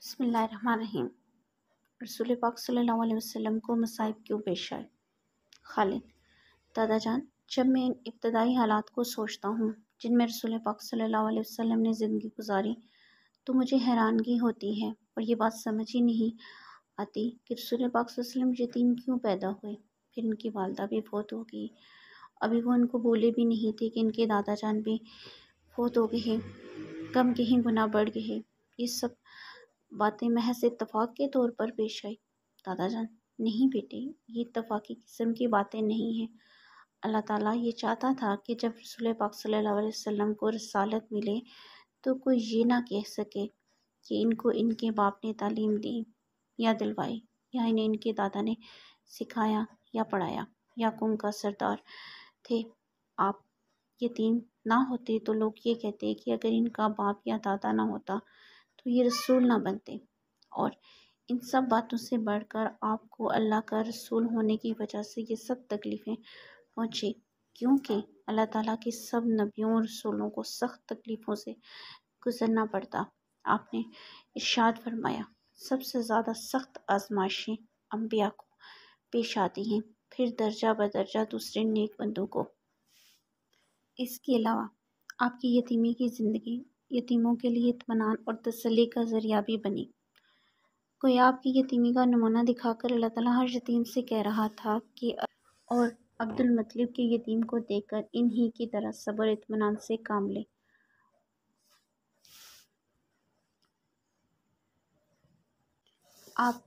بسم اللہ الرحمن الرحیم۔ رسول پاک صلی اللہ علیہ وسلم کو مصائب کیوں پیش آئے؟ خالد: دادا جان، جب میں ان ابتدائی حالات کو سوچتا ہوں جن میں رسول پاک صلی اللہ علیہ وسلم نے زندگی گزاری تو مجھے حیرانگی ہوتی ہے اور یہ بات سمجھ ہی نہیں آتی کہ رسول پاک صلی اللہ علیہ وسلم یتیم کیوں پیدا ہوئے۔ پھر ان کی والدہ بھی فوت ہو گئی، ابھی وہ ان کو بولے بھی نہیں تھے کہ ان کے دادا جان بھی فوت ہو گئے، کم کہیں گناہ بڑھ گئے۔ یہ سب باتیں محض اتفاق کے طور پر پیش آئی؟ دادا جان: نہیں بیٹے، یہ اتفاقی قسم کی باتیں نہیں ہیں۔ اللہ تعالیٰ یہ چاہتا تھا کہ جب رسول پاک صلی اللہ علیہ وسلم کو رسالت ملے تو کوئی یہ نہ کہہ سکے کہ ان کو ان کے باپ نے تعلیم دی یا دلوائی، یا انہیں ان کے دادا نے سکھایا یا پڑھایا، یا قوم کا سردار تھے۔ آپ یتیم نہ ہوتے تو لوگ یہ کہتے کہ اگر ان کا باپ یا دادا نہ ہوتا تو یہ رسول نہ بنتے، اور ان سب باتوں سے بڑھ کر آپ کو اللہ کا رسول ہونے کی وجہ سے یہ سب تکلیفیں پہنچی، کیونکہ اللہ تعالیٰ کے سب نبیوں اور رسولوں کو سخت تکلیفوں سے گزرنا پڑتا۔ آپ نے ارشاد فرمایا، سب سے زیادہ سخت آزمائشیں انبیاء کو پیش آتی ہیں، پھر درجہ بدرجہ دوسرے نیک بندوں کو۔ اس کے علاوہ آپ کی یتیمی کی زندگی یتیموں کے لیے اطمینان اور تسلی کا ذریعہ بھی بنی۔ کوئی آپ کی یتیمی کا نمونہ دکھا کر اللہ تعالیٰ ہر یتیم سے کہہ رہا تھا کہ اور عبد المطلب کے یتیم کو دیکھ کر انہی کی طرح صبر اطمینان سے کام لے۔ آپ